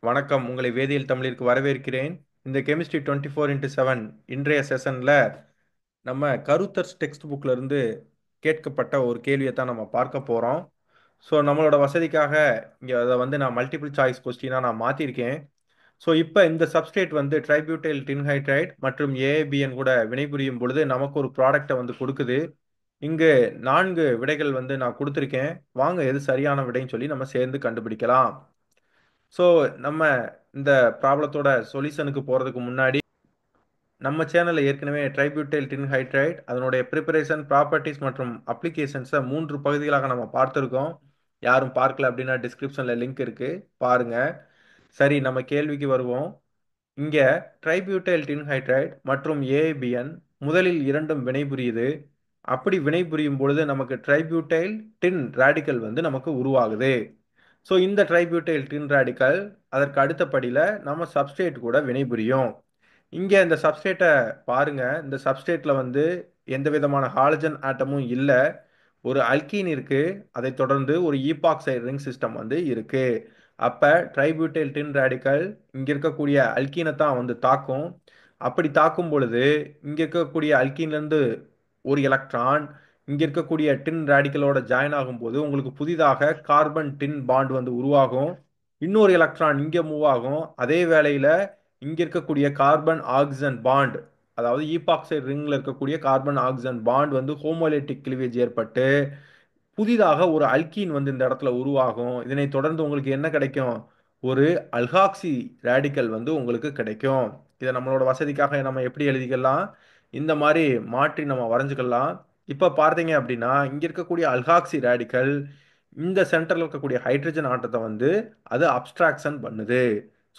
வணக்கம். உங்களை வேதியியல் தமிழிற்கு வரவேற்கிறேன். இந்த கெமிஸ்ட்ரி 24x7 இன்றைய செஷனில் நம்ம கருத்தர்ஸ் டெக்ஸ்ட் புக்கில் இருந்து கேட்கப்பட்ட ஒரு கேள்வியை தான் நம்ம பார்க்க போகிறோம். ஸோ நம்மளோட வசதிக்காக இங்கே அதை நான் மல்டிபிள் சாய்ஸ் கொஸ்டினாக நான் மாற்றிருக்கேன். ஸோ இப்போ இந்த சப்ஸ்ட்ரேட் ட்ரைபியூட்டைல் டின்ஹைட்ரைட் மற்றும் ஏஏபிஎன் கூட வினைபுரியும் பொழுது நமக்கு ஒரு ப்ராடக்டை கொடுக்குது. இங்கு 4 விடைகள் நான் கொடுத்துருக்கேன். வாங்க எது சரியான விடைன்னு சொல்லி நம்ம சேர்ந்து கண்டுபிடிக்கலாம். ஸோ நம்ம இந்த ப்ராப்ளத்தோட சொல்யூஷனுக்கு போகிறதுக்கு முன்னாடி நம்ம சேனலில் ஏற்கனவே ட்ரைபியூட்டைல் டின்ஹைட்ரைட் அதனுடைய ப்ரிப்பரேஷன் ப்ராப்பர்ட்டிஸ் மற்றும் அப்ளிகேஷன்ஸை 3 பகுதிகளாக நம்ம பார்த்துருக்கோம். யாரும் பார்க்கல அப்படின்னா டிஸ்கிரிப்ஷனில் லிங்க் இருக்குது, பாருங்கள். சரி, நம்ம கேள்விக்கு வருவோம். இங்கே ட்ரைபியூட்டைல் டின்ஹைட்ரைட் மற்றும் ஏஏபிஎன் முதலில் இரண்டும் வினைபுரியுது. அப்படி வினைபுரியும் பொழுது நமக்கு ட்ரைபியூட்டைல் டின் ரேடிக்கல் நமக்கு உருவாகுது. ஸோ இந்த ட்ரைபியூட்டைல் டின் ரேடிக்கல் அதற்கு அடுத்த படியில் நம்ம சப்ஸ்ட்ரேட் கூட வினைபுரியும். இங்கே இந்த சப்ஸ்ட்ரேட்டை பாருங்க. இந்த சப்ஸ்ட்ரேட்டில் எந்த விதமான ஹாலஜன் ஆட்டமும் இல்லை. ஒரு அல்கீன் இருக்கு. அதை தொடர்ந்து ஒரு ஈபாக்சைடு ரிங் சிஸ்டம் இருக்கு. அப்போ ட்ரைபியூட்டைல் டின் ரேடிக்கல் இங்கே இருக்கக்கூடிய அல்கீனை தான் தாக்கும். அப்படி தாக்கும் பொழுது இங்கே இருக்கக்கூடிய அல்கீன்லேருந்து ஒரு எலக்ட்ரான் இங்கே இருக்கக்கூடிய டின் ரேடிக்கலோட ஜாயின் ஆகும்போது உங்களுக்கு புதிதாக கார்பன் டின் பாண்ட் உருவாகும். இன்னொரு எலக்ட்ரான் இங்கே மூவ் ஆகும். அதே வேளையில் இங்கே இருக்கக்கூடிய கார்பன் ஆக்சிஜன் பாண்ட், அதாவது ஈபாக்சைடு ரிங்கில் இருக்கக்கூடிய கார்பன் ஆக்சிஜன் பாண்ட் ஹோமோலேட்டிக் கிளிவேஜ் ஏற்பட்டு புதிதாக ஒரு அல்கீன் இந்த இடத்துல உருவாகும். இதனை தொடர்ந்து உங்களுக்கு என்ன கிடைக்கும்? ஒரு அல்காக்சி ரேடிக்கல் உங்களுக்கு கிடைக்கும். இதை நம்மளோட வசதிக்காக நம்ம எப்படி எழுதிக்கலாம்? இந்த மாதிரி மாற்றி நம்ம வரைஞ்சுக்கலாம். இப்போ பார்த்தீங்க அப்படின்னா இங்கே இருக்கக்கூடிய அல்காக்சி ரேடிக்கல் இந்த சென்டரில் இருக்கக்கூடிய ஹைட்ரஜன் ஆட்டத்தை அது அப்ஸ்ட்ராக்ஷன் பண்ணுது.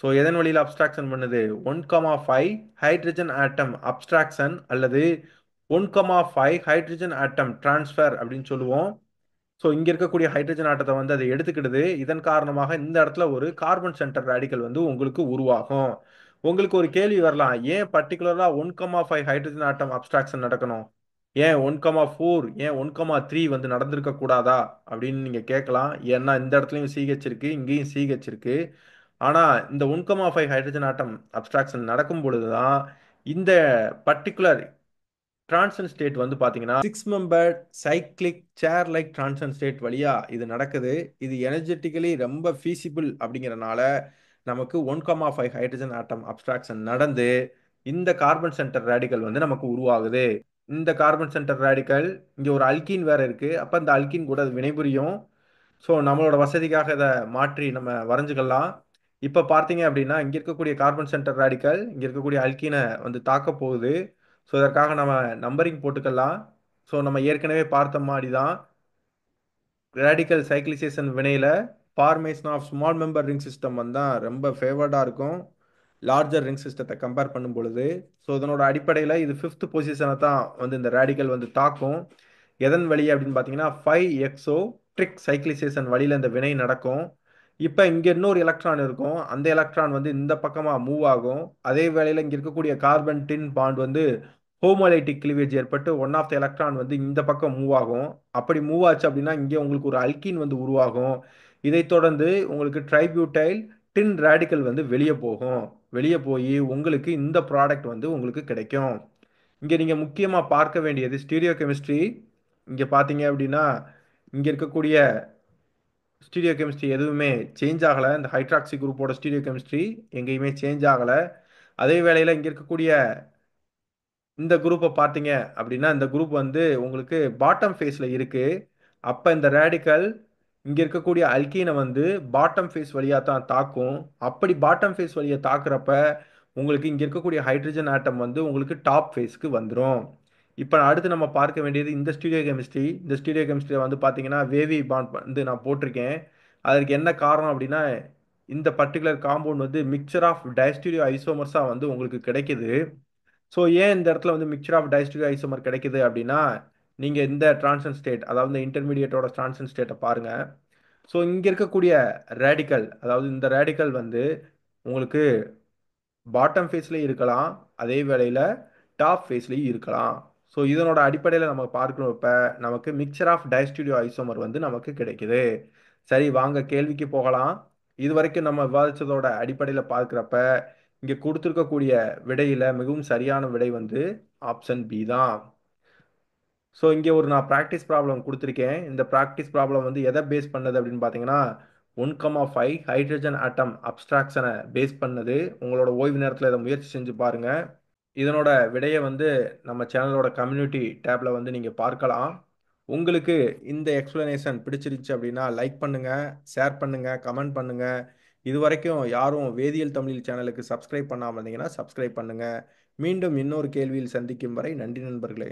ஸோ எதன் வழியில் அப்ஸ்ட்ராக்ஷன் பண்ணுது? 1,5 ஹைட்ரஜன் ஆட்டம் அப்ஸ்ட்ராக்ஷன் அல்லது 1,5 ஹைட்ரஜன் ஆட்டம் டிரான்ஸ்ஃபர் அப்படின்னு சொல்லுவோம். ஸோ இங்கே இருக்கக்கூடிய ஹைட்ரஜன் ஆட்டத்தை அதை எடுத்துக்கிடுது. இதன் காரணமாக இந்த இடத்துல ஒரு கார்பன் சென்டர் ரேடிக்கல் உங்களுக்கு உருவாகும். உங்களுக்கு ஒரு கேள்வி வரலாம், ஏன் பர்டிகுலராக 1,5 ஹைட்ரஜன் ஆட்டம் அப்ஸ்ட்ராக்ஷன் நடக்கணும், ஏன் 1,4 ஏன் 1,3 நடந்திருக்க கூடாதா அப்படின்னு நீங்கள் கேட்கலாம். ஏன்னா இந்த இடத்துலையும் சிஹெச் இருக்கு, இங்கேயும் சிஹெச் இருக்கு. ஆனால் இந்த 1,5 ஹைட்ரஜன் ஆட்டம் அப்ஸ்ட்ராக்ஷன் நடக்கும் பொழுது தான் இந்த பர்டிகுலர் டிரான்சன் ஸ்டேட் பார்த்தீங்கன்னா 6 மெம்பர் சைக்ளிக் சேர் லைக் டிரான்சன் ஸ்டேட் வழியா இது நடக்குது. இது எனர்ஜெட்டிக்கலி ரொம்ப ஃபீசிபிள் அப்படிங்கிறனால நமக்கு 1,5 ஹைட்ரஜன் ஆட்டம் அப்ஸ்ட்ராக்ஷன் நடந்து இந்த கார்பன் சென்டர் ரேடிக்கல் நமக்கு உருவாகுது. இந்த கார்பன் சென்டர் ரேடிக்கல் இங்கே ஒரு அல்கீன் வேற இருக்கு. அப்போ இந்த அல்கீன் கூட அது வினைபுரியும். ஸோ நம்மளோட வசதிக்காக இதை மாற்றி நம்ம வரைஞ்சுக்கலாம். இப்போ பார்த்தீங்க அப்படின்னா இங்கே இருக்கக்கூடிய கார்பன் சென்டர் ரேடிக்கல் இங்கே இருக்கக்கூடிய அல்கீனை தாக்க போகுது. ஸோ இதற்காக நம்ம நம்பரிங் போட்டுக்கலாம். ஸோ நம்ம ஏற்கனவே பார்த்த மாதிரி தான் ரேடிக்கல் சைக்ளிசேஷன் வினையில் formation of small member ring system தான் ரொம்ப ஃபேவர்டாக இருக்கும் லார்ஜர் ரிங் சிஸ்டத்தை கம்பேர் பண்ணும் பொழுது. ஸோ இதனோட அடிப்படையில் இது 5th பொசிஷனை தான் இந்த ரேடிக்கல் தாக்கும். எதன் வழி அப்படின்னு பார்த்தீங்கன்னா 5XO ட்ரிக் சைக்ளிசேஷன் வழியில் இந்த வினை நடக்கும். இப்போ இங்கே இன்னொரு எலக்ட்ரான் இருக்கும். அந்த எலக்ட்ரான் இந்த பக்கமாக மூவ் ஆகும். அதே வேளையில் இங்கே இருக்கக்கூடிய கார்பன் டின் பாண்ட் ஹோமோலைட்டிக் கிளிவேஜ் ஏற்பட்டு ஒன் ஆஃப் த எலக்ட்ரான் இந்த பக்கம் மூவ் ஆகும். அப்படி மூவ் ஆச்சு அப்படின்னா இங்கே உங்களுக்கு ஒரு அல்கீன் உருவாகும். இதைத் தொடர்ந்து உங்களுக்கு ட்ரைபியூட்டைல் டின் ரேடிக்கல் வெளியே போகும். வெளியே போய் உங்களுக்கு இந்த ப்ராடக்ட் உங்களுக்கு கிடைக்கும். இங்கே நீங்கள் முக்கியமாக பார்க்க வேண்டியது ஸ்டீரியோ கெமிஸ்ட்ரி. இங்கே பார்த்தீங்க அப்படின்னா இங்கே இருக்கக்கூடிய ஸ்டீரியோ கெமிஸ்ட்ரி எதுவுமே சேஞ்ச் ஆகலை. இந்த ஹைட்ராக்சி குரூப்போட ஸ்டீரியோ கெமிஸ்ட்ரி எங்கேயுமே சேஞ்ச் ஆகலை. அதே வேளையில் இங்கே இருக்கக்கூடிய இந்த குரூப்பை பார்த்தீங்க அப்படின்னா இந்த குரூப் உங்களுக்கு பாட்டம் ஃபேஸில் இருக்குது. அப்போ இந்த ரேடிக்கல் இங்கே இருக்கக்கூடிய அல்கீனை பாட்டம் ஃபேஸ் வழியாக தான் தாக்கும். அப்படி பாட்டம் ஃபேஸ் வழியாக தாக்குறப்ப உங்களுக்கு இங்கே இருக்கக்கூடிய ஹைட்ரஜன் ஆட்டம் உங்களுக்கு டாப் ஃபேஸ்க்கு வந்துடும். இப்போ அடுத்து நம்ம பார்க்க வேண்டியது இந்த ஸ்டீரியோ கெமிஸ்ட்ரி. இந்த ஸ்டீரியோ கெமிஸ்ட்ரியை பார்த்தீங்கன்னா வேவி பாண்ட் நான் போட்டிருக்கேன். அதற்கு என்ன காரணம் அப்படின்னா இந்த பர்டிகுலர் காம்பவுண்ட் மிக்சர் ஆஃப் டைஸ்டீரியோ ஐசோமர்ஸாக உங்களுக்கு கிடைக்குது. ஸோ ஏன் இந்த இடத்துல மிக்சர் ஆஃப் டைஸ்டீரியோ ஐசோமர் கிடைக்குது அப்படின்னா நீங்கள் இந்த டிரான்சன் ஸ்டேட், அதாவது இந்த இன்டர்மீடியேட்டோட டிரான்சன் ஸ்டேட்டை பாருங்கள். ஸோ இங்கே இருக்கக்கூடிய ரேடிக்கல், அதாவது இந்த ரேடிக்கல் உங்களுக்கு பாட்டம் ஃபேஸ்லேயும் இருக்கலாம், அதே வேளையில் டாப் ஃபேஸ்லேயும் இருக்கலாம். ஸோ இதனோட அடிப்படையில் நம்ம பார்க்குறப்ப நமக்கு மிக்சர் ஆஃப் டயஸ்டிரியோ ஐசோமர் வந்து நமக்கு கிடைக்குது. சரி, வாங்க கேள்விக்கு போகலாம். இது வரைக்கும் நம்ம விவாதிச்சதோட அடிப்படையில் பார்க்குறப்ப இங்கே கொடுத்துருக்கக்கூடிய விடையில மிகவும் சரியான விடை வந்து ஆப்ஷன் பி தான். ஸோ இங்கே ஒரு நான் ப்ராக்டிஸ் ப்ராப்ளம் கொடுத்துருக்கேன். இந்த ப்ராக்டிஸ் ப்ராப்ளம் வந்து எதை பேஸ் பண்ணது அப்படின்னு பார்த்தீங்கன்னா 1,5 ஹைட்ரஜன் ஆட்டம் அப்ஸ்ட்ராக்ஷனை பேஸ் பண்ணது. உங்களோட ஓய்வு நேரத்தில் இதை முயற்சி செஞ்சு பாருங்க. இதனோட விடையை வந்து நம்ம சேனலோட கம்யூனிட்டி டேப்ல வந்து நீங்கள் பார்க்கலாம். உங்களுக்கு இந்த எக்ஸ்பிளனேஷன் பிடிச்சிருந்துச்சு அப்படின்னா லைக் பண்ணுங்க, ஷேர் பண்ணுங்க, கமெண்ட் பண்ணுங்க. இது வரைக்கும் யாரும் வேதியியல் தமிழ் சேனலுக்கு சப்ஸ்கிரைப் பண்ணாமல் இருந்தீங்கன்னா சப்ஸ்கிரைப் பண்ணுங்க. மீண்டும் இன்னொரு கேள்வியில் சந்திக்கும் வரை நன்றி நண்பர்களே.